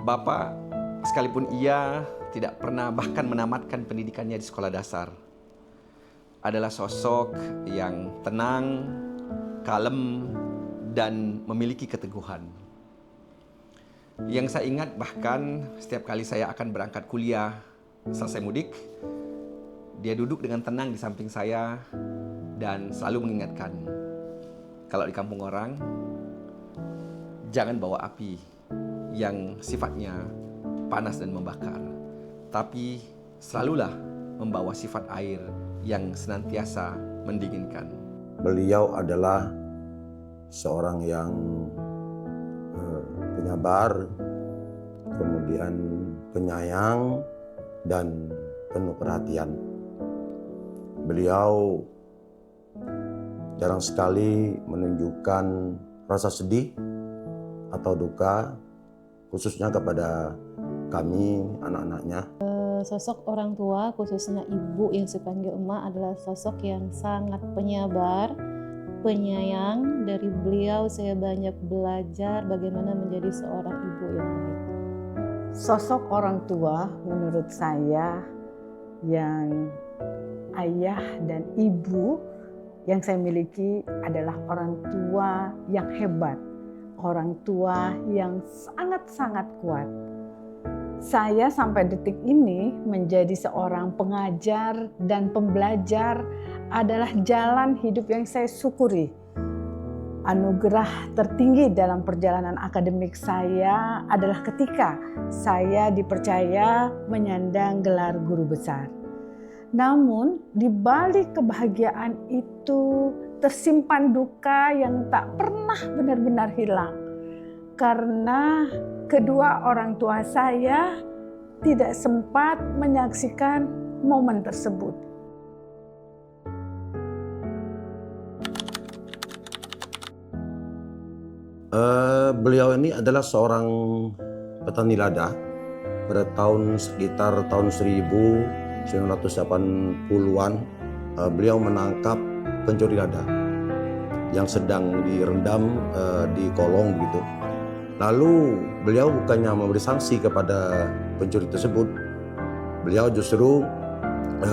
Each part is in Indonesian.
Bapak, sekalipun ia tidak pernah bahkan menamatkan pendidikannya di sekolah dasar, adalah sosok yang tenang, kalem, dan memiliki keteguhan. Yang saya ingat bahkan setiap kali saya akan berangkat kuliah selesai mudik, dia duduk dengan tenang di samping saya dan selalu mengingatkan, kalau di kampung orang, jangan bawa api yang sifatnya panas dan membakar, tapi selalulah membawa sifat air yang senantiasa mendinginkan. Beliau adalah seorang yang penyabar, kemudian penyayang, dan penuh perhatian. Beliau jarang sekali menunjukkan rasa sedih atau duka, khususnya kepada kami, anak-anaknya. Sosok orang tua, khususnya ibu yang saya panggil emak, adalah sosok yang sangat penyabar, penyayang. Dari beliau saya banyak belajar bagaimana menjadi seorang ibu yang baik. Sosok orang tua menurut saya yang ayah dan ibu yang saya miliki adalah orang tua yang hebat, orang tua yang sangat-sangat kuat. Saya sampai detik ini menjadi seorang pengajar dan pembelajar adalah jalan hidup yang saya syukuri. Anugerah tertinggi dalam perjalanan akademik saya adalah ketika saya dipercaya menyandang gelar guru besar. Namun di balik kebahagiaan itu tersimpan duka yang tak pernah benar-benar hilang. Karena kedua orang tua saya tidak sempat menyaksikan momen tersebut. Beliau ini adalah seorang petani lada pada sekitar tahun 1980-an. Beliau menangkap pencuri lada yang sedang direndam di kolong gitu. Lalu beliau bukannya memberi sanksi kepada pencuri tersebut, beliau justru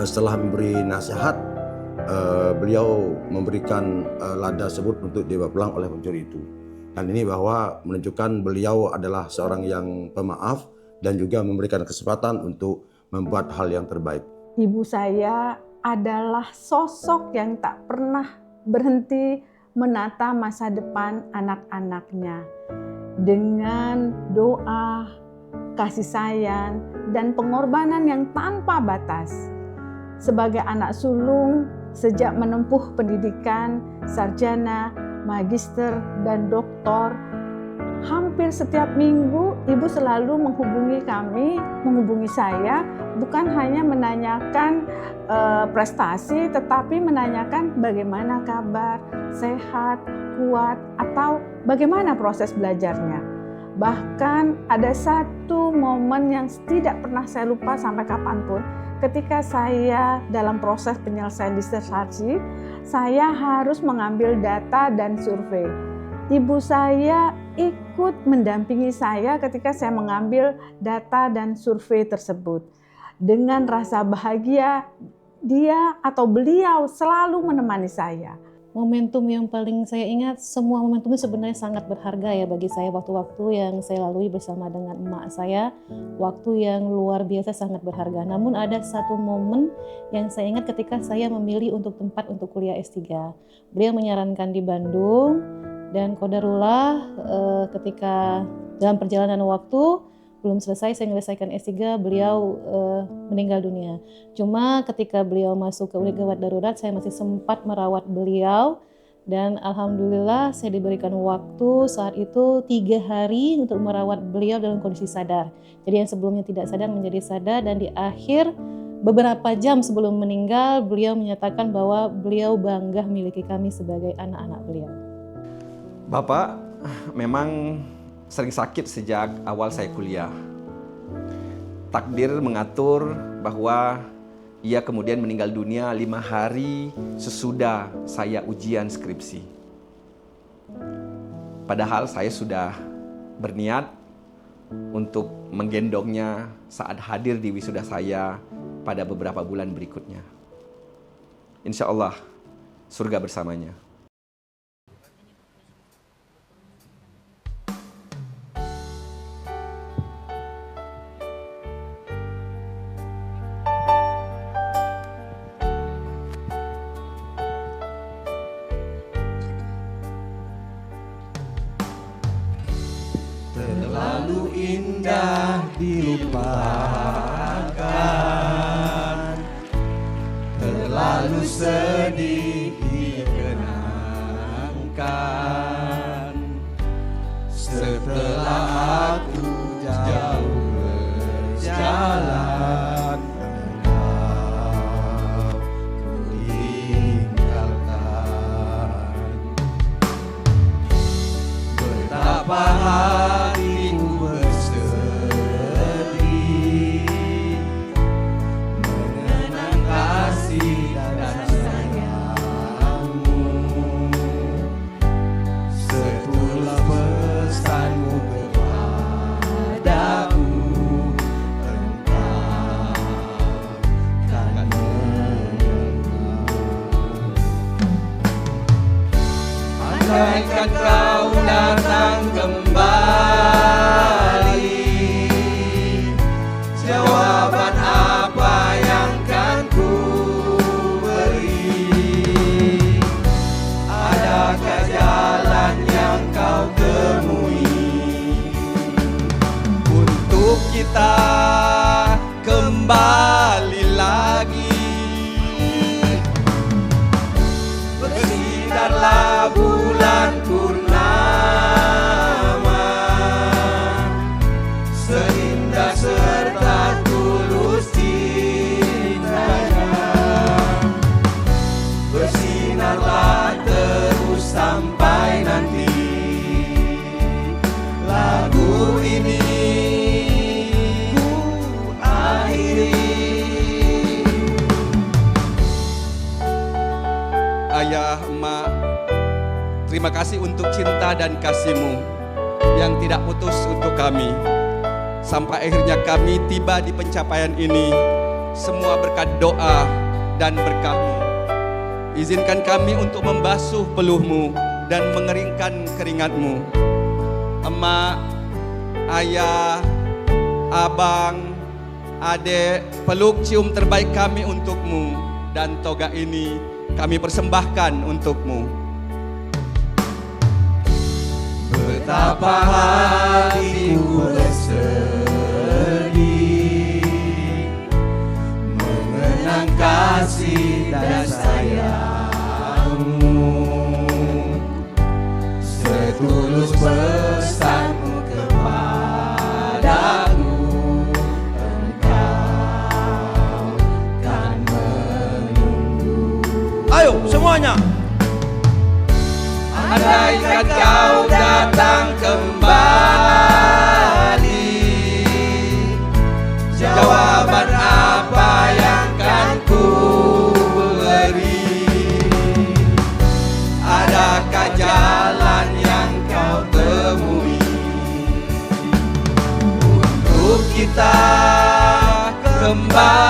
setelah memberi nasihat, beliau memberikan lada tersebut untuk dibawa pulang oleh pencuri itu. Dan ini bahwa menunjukkan beliau adalah seorang yang pemaaf dan juga memberikan kesempatan untuk membuat hal yang terbaik. Ibu saya adalah sosok yang tak pernah berhenti menata masa depan anak-anaknya. Dengan doa, kasih sayang, dan pengorbanan yang tanpa batas. Sebagai anak sulung, sejak menempuh pendidikan sarjana, magister, dan doktor, hampir setiap minggu ibu selalu menghubungi saya, bukan hanya menanyakan prestasi, tetapi menanyakan bagaimana kabar, sehat, kuat, atau bagaimana proses belajarnya. Bahkan ada satu momen yang tidak pernah saya lupa sampai kapanpun, ketika saya dalam proses penyelesaian disertasi, saya harus mengambil data dan survei. Ibu saya ikut mendampingi saya ketika saya mengambil data dan survei tersebut. Dengan rasa bahagia, dia atau beliau selalu menemani saya. Momentum yang paling saya ingat, semua momentum itu sebenarnya sangat berharga ya bagi saya. Waktu-waktu yang saya lalui bersama dengan emak saya, waktu yang luar biasa sangat berharga. Namun ada satu momen yang saya ingat ketika saya memilih untuk tempat untuk kuliah S3. Beliau menyarankan di Bandung, dan qadarullah ketika dalam perjalanan waktu belum selesai saya menyelesaikan S3, beliau meninggal dunia. Cuma ketika beliau masuk ke unit gawat darurat, saya masih sempat merawat beliau. Dan alhamdulillah saya diberikan waktu saat itu 3 hari untuk merawat beliau dalam kondisi sadar. Jadi yang sebelumnya tidak sadar menjadi sadar, dan di akhir beberapa jam sebelum meninggal, beliau menyatakan bahwa beliau bangga memiliki kami sebagai anak-anak beliau. Bapak memang sering sakit sejak awal saya kuliah. Takdir mengatur bahwa ia kemudian meninggal dunia 5 hari sesudah saya ujian skripsi. Padahal saya sudah berniat untuk menggendongnya saat hadir di wisuda saya pada beberapa bulan berikutnya. Insya Allah, surga bersamanya. Terlalu indah dilupakan, terlalu sedih dikenangkan. Setelah aku jauh berjalan, engkau kutinggalkan. Betapa hatiku bersedih mengenang kasih dan sayangmu. Setulus pesanmu kepadaku, engkau kan menunggu. Andaikan kau datang kembali, jawaban apa yang kan ku beri? Adakah jalan yang kau temui untuk kita kembali lagi? Bersinarlah bulan purnama, seindah serta tulus cintanya. Bersinarlah terus sampai nanti lagu ini ku akhiri. Ayah, emak, terima kasih untuk cinta dan kasih-Mu yang tidak putus untuk kami. Sampai akhirnya kami tiba di pencapaian ini, semua berkat doa dan berkah-Mu. Izinkan kami untuk membasuh peluh-Mu dan mengeringkan keringat-Mu. Emak, ayah, abang, adik, peluk cium terbaik kami untuk-Mu. Dan toga ini kami persembahkan untuk-Mu. Betapa hatiku bersedih mengenang kasih dan sayangmu. Setulus pesanmu kepadaku, engkau kan menunggu. Ayo semuanya. Andaikan kau datang kembali, jawaban apa yang kan ku beri? Adakah jalan yang kau temui untuk kita kembali